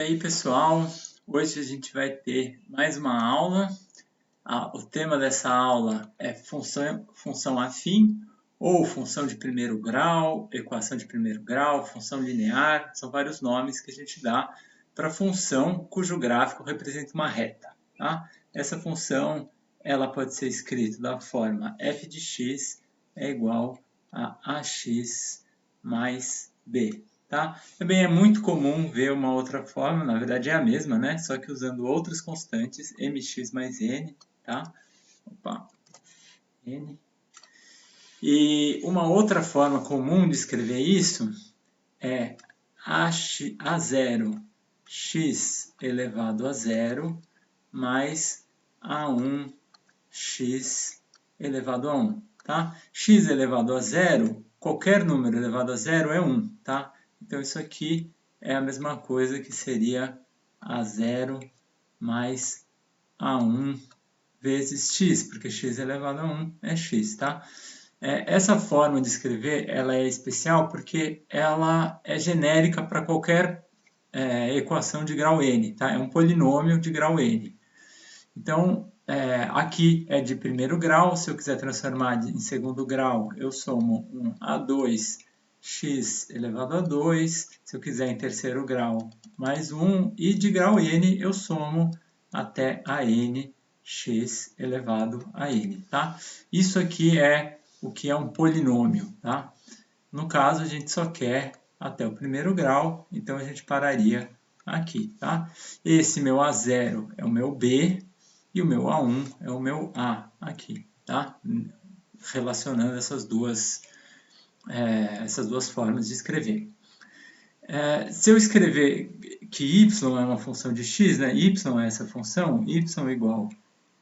E aí pessoal, hoje a gente vai ter mais uma aula. O tema dessa aula é função afim ou função de primeiro grau, equação de primeiro grau, função linear, são vários nomes que a gente dá para função cujo gráfico representa uma reta. Tá? Essa função ela pode ser escrita da forma f de x é igual a ax mais b. Tá? Também é muito comum ver uma outra forma, na verdade é a mesma, né? Só que usando outras constantes, mx mais n, tá? Opa, n. E uma outra forma comum de escrever isso é a0 x elevado a zero mais a1 x elevado a 1, tá? X elevado a zero, qualquer número elevado a zero é 1, tá? Então, isso aqui é a mesma coisa que seria a0 mais a1 vezes x, porque x elevado a 1 é x, tá? Essa forma de escrever ela é especial porque ela é genérica para qualquer equação de grau n, tá? É um polinômio de grau n. Então, aqui é de primeiro grau, se eu quiser transformar em segundo grau, eu somo um a2x elevado a 2, se eu quiser em terceiro grau, mais 1, e de grau n eu somo até a n x elevado a n, tá? Isso aqui é o que é um polinômio, tá? No caso, a gente só quer até o primeiro grau, então a gente pararia aqui, tá? Esse meu A0 é o meu B, e o meu A1 é o meu A aqui, tá? Relacionando essas duas formas de escrever. Se eu escrever que y é uma função de x, né? Y é essa função, y igual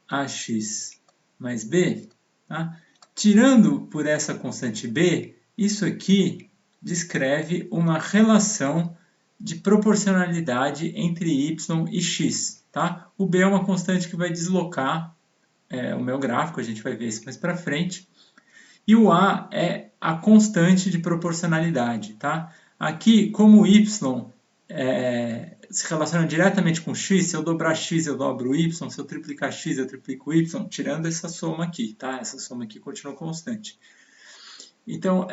a x mais b, tá? Tirando por essa constante b, isso aqui descreve uma relação de proporcionalidade entre y e x, tá? O b é uma constante que vai deslocar o meu gráfico, a gente vai ver isso mais para frente. E o a é a constante de proporcionalidade, tá? Aqui, como y se relaciona diretamente com x, se eu dobrar x, eu dobro y, se eu triplicar x, eu triplico y, tirando essa soma aqui, tá? Essa soma aqui continua constante. Então,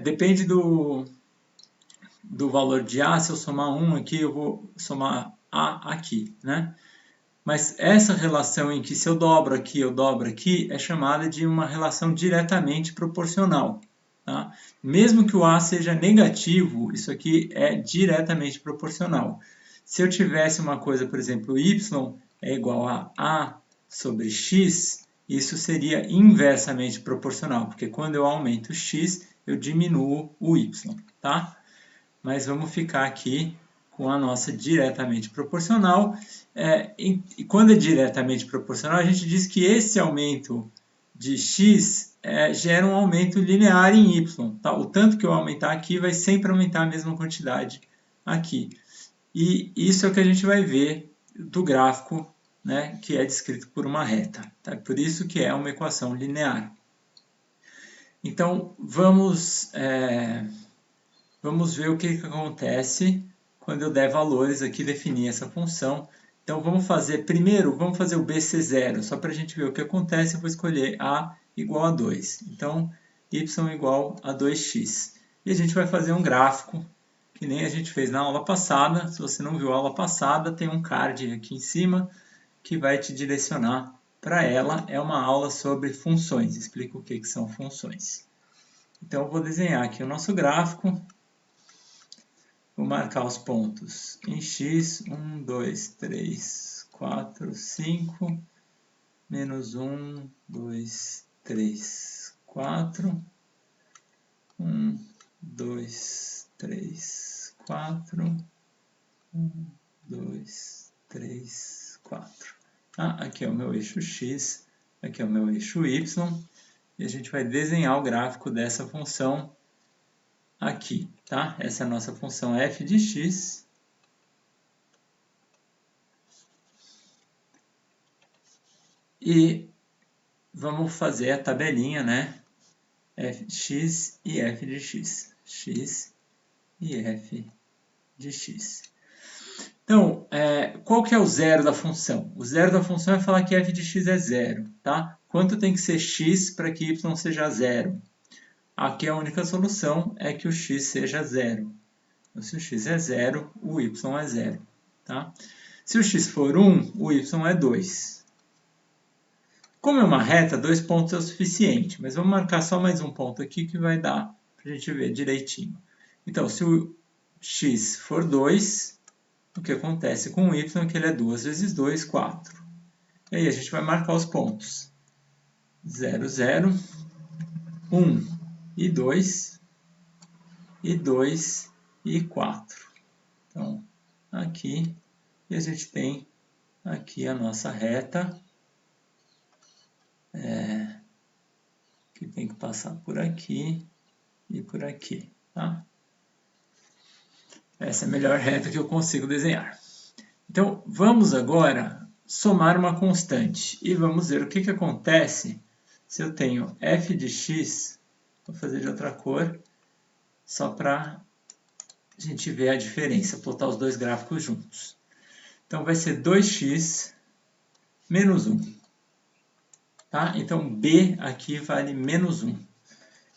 depende do valor de a, se eu somar 1 aqui, eu vou somar a aqui, né? Mas essa relação em que se eu dobro aqui, é chamada de uma relação diretamente proporcional. Tá? Mesmo que o A seja negativo, isso aqui é diretamente proporcional. Se eu tivesse uma coisa, por exemplo, y é igual a sobre x, isso seria inversamente proporcional, porque quando eu aumento o x, eu diminuo o y. Tá? Mas vamos ficar aqui com a nossa diretamente proporcional. E quando é diretamente proporcional, a gente diz que esse aumento de x gera um aumento linear em y. Tá? O tanto que eu aumentar aqui vai sempre aumentar a mesma quantidade aqui. E isso é o que a gente vai ver do gráfico, né, que é descrito por uma reta. Tá? Por isso que é uma equação linear. Então, vamos ver o que acontece quando eu der valores aqui, definir essa função. Então, vamos fazer o BC0, só para a gente ver o que acontece. Eu vou escolher A igual a 2. Então, y igual a 2x. E a gente vai fazer um gráfico, que nem a gente fez na aula passada. Se você não viu a aula passada, tem um card aqui em cima que vai te direcionar para ela. É uma aula sobre funções, explica o que são funções. Então, eu vou desenhar aqui o nosso gráfico. Vou marcar os pontos em x, 1, 2, 3, 4, 5, menos 1, 2, 3, 4, 1, 2, 3, 4, 1, 2, 3, 4. Aqui é o meu eixo x, aqui é o meu eixo y, e a gente vai desenhar o gráfico dessa função aqui, tá? Essa é a nossa função f de x. E vamos fazer a tabelinha, né? X e f de x. X e f de x. Então, qual que é o zero da função? O zero da função é falar que f de x é zero, tá? Quanto tem que ser x para que y seja zero? Aqui a única solução é que o x seja zero. Então, se o x é zero, o y é zero, tá? Se o x for 1, o y é 2. Como é uma reta, 2 pontos é o suficiente, mas vamos marcar só mais um ponto aqui que vai dar para a gente ver direitinho. Então, se o x for 2, o que acontece com o y é que ele é 2 vezes 2, 4. E aí a gente vai marcar os pontos. 0, 0, 1 e 2, e 2 e 4. Então, aqui, e a gente tem aqui a nossa reta, que tem que passar por aqui e por aqui, tá? Essa é a melhor reta que eu consigo desenhar. Então, vamos agora somar uma constante e vamos ver o que acontece se eu tenho f de x, vou fazer de outra cor, só para a gente ver a diferença, plotar os dois gráficos juntos. Então, vai ser 2x menos 1. Tá? Então, b aqui vale menos 1.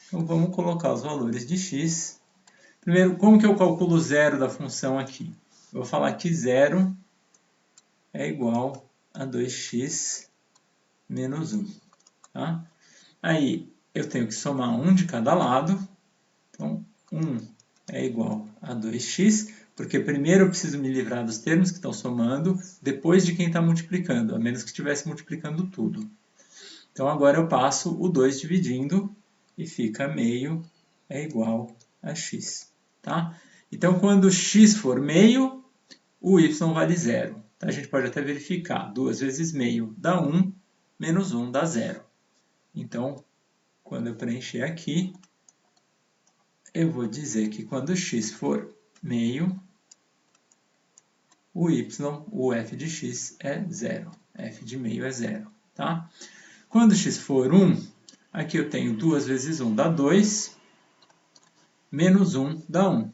Então, vamos colocar os valores de x. Primeiro, como que eu calculo o zero da função aqui? Eu vou falar que 0 é igual a 2x menos 1. Tá? Aí, eu tenho que somar 1 de cada lado. Então, 1 é igual a 2x, porque primeiro eu preciso me livrar dos termos que estão somando, depois de quem está multiplicando, a menos que estivesse multiplicando tudo. Então, agora eu passo o 2 dividindo e fica meio é igual a x. Tá? Então, quando x for meio, o y vale 0. Tá? A gente pode até verificar. 2 vezes meio dá 1, menos 1 dá 0. Então, quando eu preencher aqui, eu vou dizer que quando x for meio, o f de x é 0. f de meio é 0. Tá? Quando x for 1, aqui eu tenho 2 vezes 1 dá 2, menos 1 dá 1.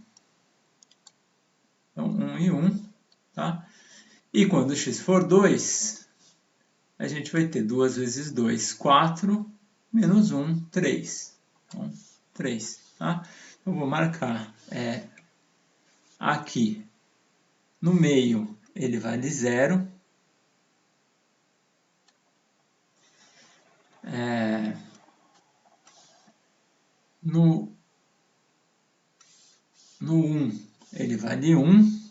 Então, 1 e 1. Tá? E quando x for 2, a gente vai ter 2 vezes 2, 4, menos 1, 3. Então, 3. Tá? Eu vou marcar aqui. No meio, ele vale 0. No 1, ele vale 1.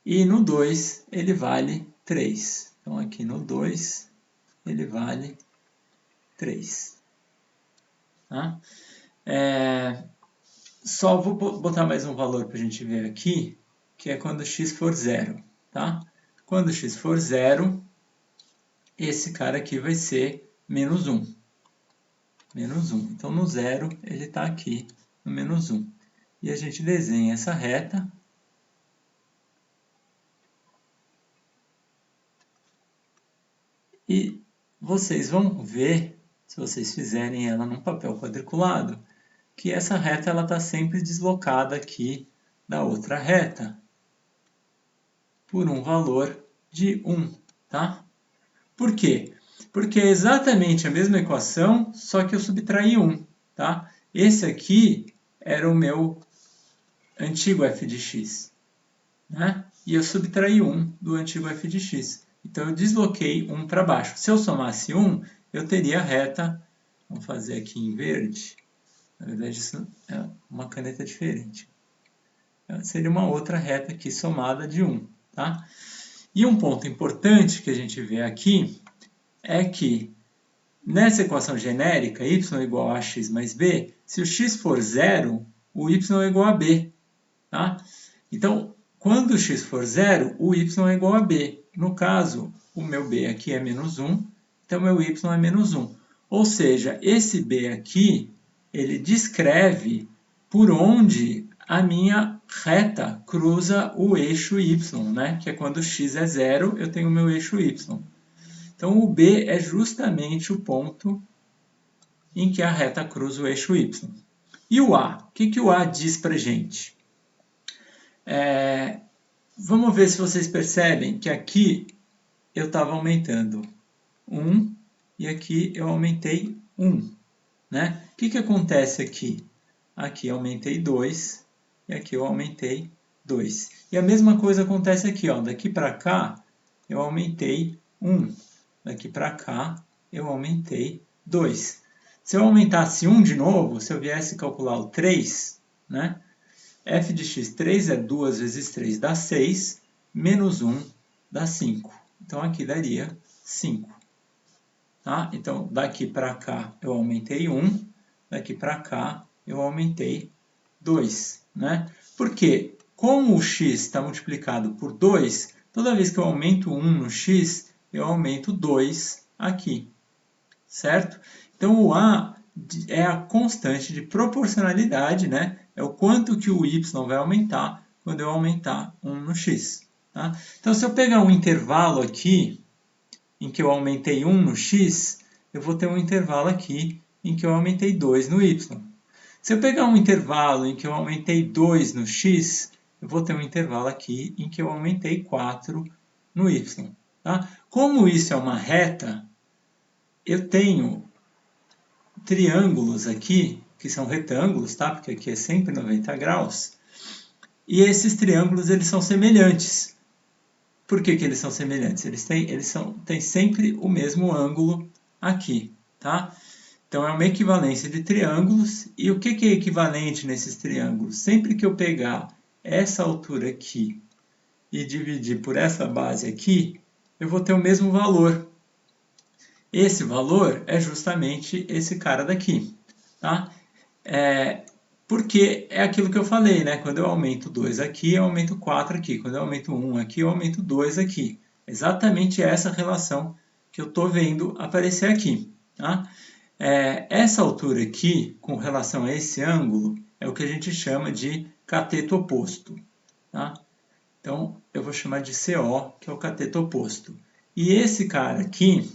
E no 2, ele vale 3. Então, aqui no 2, ele vale 3. Tá? Só vou botar mais um valor para a gente ver aqui, que é quando x for 0. Tá? Quando x for 0, esse cara aqui vai ser menos 1. Menos 1. Então, no 0, ele está aqui no menos 1. E a gente desenha essa reta. E vocês vão ver, se vocês fizerem ela num papel quadriculado, que essa reta está sempre deslocada aqui da outra reta por um valor de 1. Tá? Por quê? Porque é exatamente a mesma equação, só que eu subtraí 1. Tá? Esse aqui era o meu antigo f de x. Né? E eu subtraí 1 do antigo f de x. Então, eu desloquei 1 para baixo. Se eu somasse 1, eu teria a reta, vamos fazer aqui em verde, na verdade isso é uma caneta diferente. Seria uma outra reta aqui somada de 1. Tá? E um ponto importante que a gente vê aqui é que nessa equação genérica, y é igual a x mais b, se o x for 0, o y é igual a b. Tá? Então, quando o x for 0, o y é igual a b. No caso, o meu b aqui é menos 1, então meu y é menos 1. Ou seja, esse b aqui, ele descreve por onde a minha reta cruza o eixo y, né? Que é quando x é 0, eu tenho o meu eixo y. Então, o b é justamente o ponto em que a reta cruza o eixo y. E o a? O que o a diz para a gente? Vamos ver se vocês percebem que aqui eu estava aumentando 1 e aqui eu aumentei 1. Né? O que acontece aqui? Aqui eu aumentei 2 e aqui eu aumentei 2. E a mesma coisa acontece aqui. Ó. Daqui para cá eu aumentei 1. Daqui para cá eu aumentei 2. Se eu aumentasse 1 de novo, se eu viesse calcular o 3, né? f de x, 3 é 2 vezes 3 dá 6, menos 1 dá 5. Então, aqui daria 5. Tá? Então, daqui para cá eu aumentei 1, daqui para cá eu aumentei 2. Né? Por quê? Como o x está multiplicado por 2, toda vez que eu aumento 1 no x, eu aumento 2 aqui. Certo? Então, o a é a constante de proporcionalidade, né? É o quanto que o y vai aumentar quando eu aumentar 1 no x. Tá? Então, se eu pegar um intervalo aqui, em que eu aumentei 1 no x, eu vou ter um intervalo aqui em que eu aumentei 2 no y. Se eu pegar um intervalo em que eu aumentei 2 no x, eu vou ter um intervalo aqui em que eu aumentei 4 no y. Tá? Como isso é uma reta, eu tenho triângulos aqui, que são retângulos, tá? Porque aqui é sempre 90 graus. E esses triângulos, eles são semelhantes. Por que eles são semelhantes? Eles têm sempre o mesmo ângulo aqui, tá? Então, é uma equivalência de triângulos. E o que é equivalente nesses triângulos? Sempre que eu pegar essa altura aqui e dividir por essa base aqui, eu vou ter o mesmo valor. Esse valor é justamente esse cara daqui, tá? Porque é aquilo que eu falei, né? Quando eu aumento 2 aqui, eu aumento 4 aqui. Quando eu aumento 1 aqui, eu aumento 2 aqui. Exatamente essa relação que eu estou vendo aparecer aqui, tá? Essa altura aqui, com relação a esse ângulo, é o que a gente chama de cateto oposto, tá? Então, eu vou chamar de CO, que é o cateto oposto. E esse cara aqui,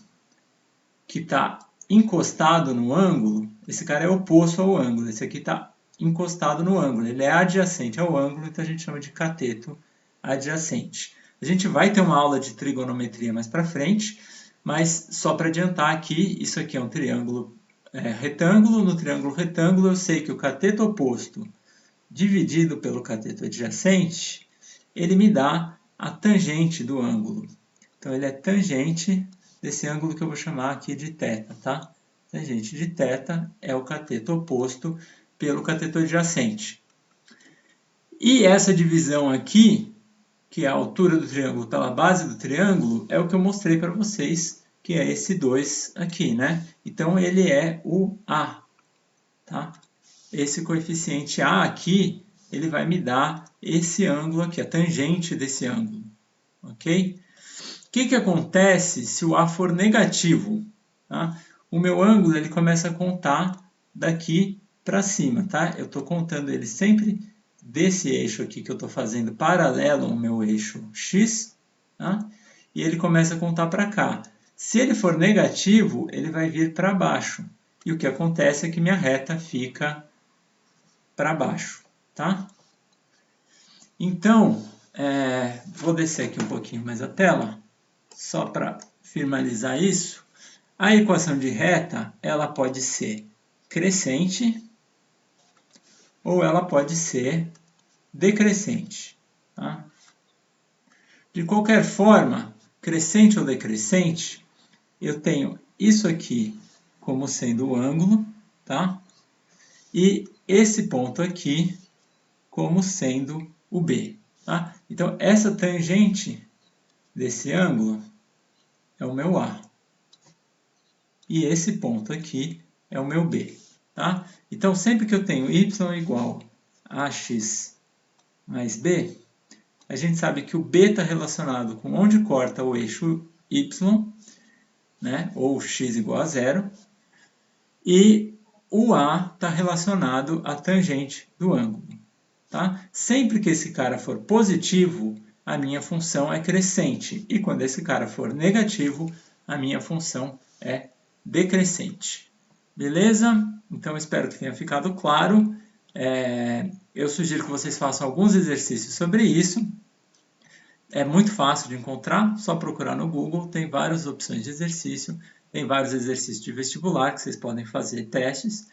que está encostado no ângulo, esse cara é oposto ao ângulo, esse aqui está encostado no ângulo, ele é adjacente ao ângulo, então a gente chama de cateto adjacente. A gente vai ter uma aula de trigonometria mais para frente, mas só para adiantar aqui, isso aqui é um triângulo retângulo, no triângulo retângulo eu sei que o cateto oposto dividido pelo cateto adjacente, ele me dá a tangente do ângulo. Então ele é tangente desse ângulo que eu vou chamar aqui de θ, tá? Tangente de θ é o cateto oposto pelo cateto adjacente. E essa divisão aqui, que é a altura do triângulo pela base do triângulo, é o que eu mostrei para vocês, que é esse 2 aqui, né? Então, ele é o A, tá? Esse coeficiente A aqui, ele vai me dar esse ângulo aqui, a tangente desse ângulo, ok? O que acontece se o A for negativo? Tá? O meu ângulo ele começa a contar daqui para cima. Tá? Eu estou contando ele sempre desse eixo aqui que eu estou fazendo paralelo ao meu eixo X. Tá? E ele começa a contar para cá. Se ele for negativo, ele vai vir para baixo. E o que acontece é que minha reta fica para baixo. Tá? Então, vou descer aqui um pouquinho mais a tela. Só para finalizar isso, a equação de reta ela pode ser crescente ou ela pode ser decrescente. Tá? De qualquer forma, crescente ou decrescente, eu tenho isso aqui como sendo o ângulo, tá? E esse ponto aqui como sendo o B. Tá? Então, essa tangente desse ângulo é o meu A. E esse ponto aqui é o meu B. Tá? Então, sempre que eu tenho y igual a x mais b, a gente sabe que o B está relacionado com onde corta o eixo y, né? Ou x igual a 0, e o A está relacionado à tangente do ângulo. Tá? Sempre que esse cara for positivo, a minha função é crescente. E quando esse cara for negativo, a minha função é decrescente. Beleza? Então, espero que tenha ficado claro. Eu sugiro que vocês façam alguns exercícios sobre isso. É muito fácil de encontrar, só procurar no Google, tem várias opções de exercício, tem vários exercícios de vestibular que vocês podem fazer testes.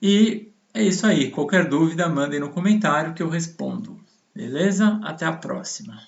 E é isso aí. Qualquer dúvida, mandem no comentário que eu respondo. Beleza? Até a próxima.